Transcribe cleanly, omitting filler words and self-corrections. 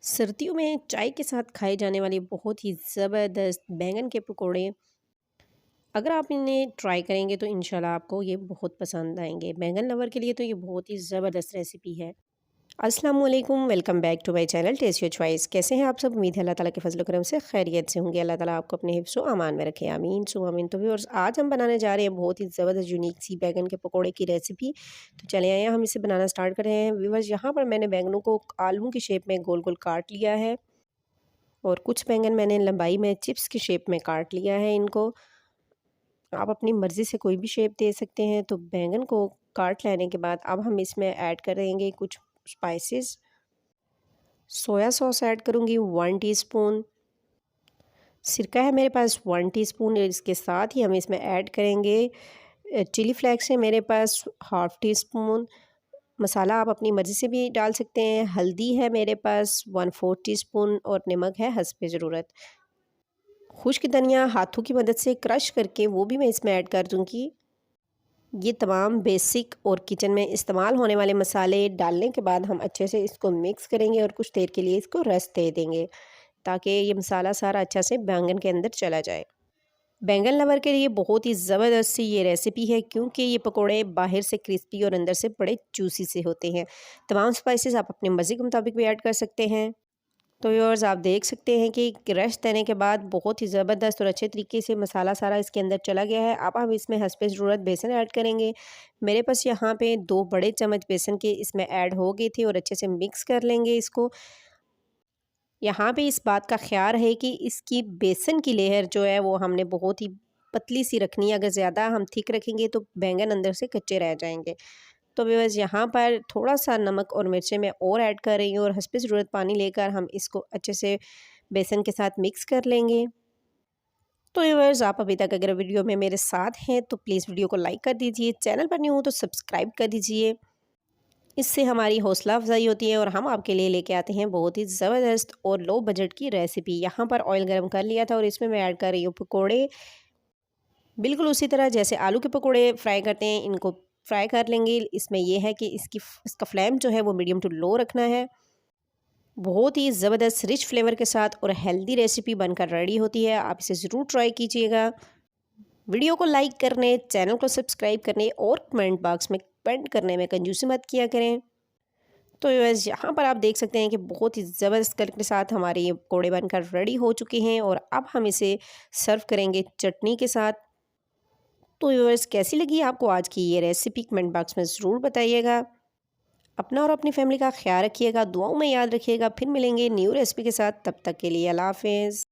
सर्दियों में चाय के साथ खाए जाने वाले बहुत ही ज़बरदस्त बैंगन के पकोड़े, अगर आप इन्हें ट्राई करेंगे तो इंशाल्लाह आपको ये बहुत पसंद आएंगे। बैंगन लवर के लिए तो ये बहुत ही ज़बरदस्त रेसिपी है। अस्सलाम वालेकुम, welcome back to my channel taste your choice. कैसे हैं आप सब? उम्मीद है अल्लाह ताला के फजल करम से खैरियत से होंगे। अल्लाह ताला आपको अपने हिफ्ज़ व अमान में रखे, आमीन सो आमीन। तो व्यूअर्स, आज हम बनाने जा रहे हैं बहुत ही ज़बरदस्त यूनिक सी बैंगन के पकोड़े की रेसिपी। तो चले आइए हम इसे बनाना स्टार्ट कर रहे हैं। व्यूअर्स, यहाँ पर मैंने बैंगनों को आलू की शेप में गोल गोल काट लिया है और कुछ बैंगन मैंने लंबाई में चिप्स की शेप में काट लिया है। इनको आप अपनी मर्ज़ी से कोई भी शेप दे सकते हैं। तो बैंगन को काट लेने के बाद अब हम इसमें ऐड करेंगे कुछ स्पाइसेस। सोया सॉस ऐड करूँगी 1 टीस्पून। सिरका है मेरे पास 1 टीस्पून। इसके साथ ही हम इसमें ऐड करेंगे चिली फ्लेक्स है मेरे पास हाफ़ टी स्पून। मसाला आप अपनी मर्ज़ी से भी डाल सकते हैं। हल्दी है मेरे पास 1/4 टीस्पून और नमक है हस्बे ज़रूरत। खुश्क धनिया हाथों की मदद से क्रश करके वो भी मैं इसमें ऐड कर दूँगी। ये तमाम बेसिक और किचन में इस्तेमाल होने वाले मसाले डालने के बाद हम अच्छे से इसको मिक्स करेंगे और कुछ देर के लिए इसको रेस्ट दे देंगे ताकि ये मसाला सारा अच्छा से बैंगन के अंदर चला जाए। बैंगन लवर के लिए बहुत ही ज़बरदस्त सी ये रेसिपी है क्योंकि ये पकोड़े बाहर से क्रिस्पी और अंदर से बड़े जूसी से होते हैं। तमाम स्पाइसेस आप अपने मर्ज़ी के मुताबिक भी ऐड कर सकते हैं। तो व्यूअर्स, आप देख सकते हैं कि रेस्ट देने के बाद बहुत ही ज़बरदस्त और अच्छे तरीके से मसाला सारा इसके अंदर चला गया है। अब हम इसमें हस्बे ज़रूरत बेसन ऐड करेंगे। मेरे पास यहाँ पे 2 बड़े चम्मच बेसन के इसमें ऐड हो गए थे और अच्छे से मिक्स कर लेंगे इसको। यहाँ पे इस बात का ख़्याल है कि इसकी बेसन की लेयर जो है वो हमने बहुत ही पतली सी रखनी है। अगर ज़्यादा हम थिक रखेंगे तो बैंगन अंदर से कच्चे रह जाएंगे। तो व्यूअर्स, यहाँ पर थोड़ा सा नमक और मिर्चें मैं और ऐड कर रही हूँ और हस्बे ज़रूरत पानी लेकर हम इसको अच्छे से बेसन के साथ मिक्स कर लेंगे। तो व्यूअर्स, आप अभी तक अगर वीडियो में मेरे साथ हैं तो प्लीज़ वीडियो को लाइक कर दीजिए। चैनल पर न्यू हो तो सब्सक्राइब कर दीजिए। इससे हमारी हौसला अफजाई होती है और हम आपके लिए लेके आते हैं बहुत ही ज़बरदस्त और लो बजट की रेसिपी। यहाँ पर ऑयल गर्म कर लिया था और इसमें मैं ऐड कर रही हूँ पकोड़े। बिल्कुल उसी तरह जैसे आलू के पकोड़े फ्राई करते हैं, इनको फ्राई कर लेंगे। इसमें यह है कि इसका फ्लेम जो है वो मीडियम टू लो रखना है। बहुत ही ज़बरदस्त रिच फ्लेवर के साथ और हेल्दी रेसिपी बनकर रेडी होती है। आप इसे ज़रूर ट्राई कीजिएगा। वीडियो को लाइक करने, चैनल को सब्सक्राइब करने और कमेंट बॉक्स में कमेंट करने में कंजूसी मत किया करें। तो व्यूअर्स, यहाँ पर आप देख सकते हैं कि बहुत ही ज़बरदस्त कलर के साथ हमारे ये पकौड़े बनकर रेडी हो चुके हैं और अब हम इसे सर्व करेंगे चटनी के साथ। तो व्यूअर्स, कैसी लगी आपको आज की ये रेसिपी कमेंट बॉक्स में ज़रूर बताइएगा। अपना और अपनी फैमिली का ख्याल रखिएगा, दुआओं में याद रखिएगा। फिर मिलेंगे न्यू रेसिपी के साथ, तब तक के लिए अल्लाह हाफ़िज़।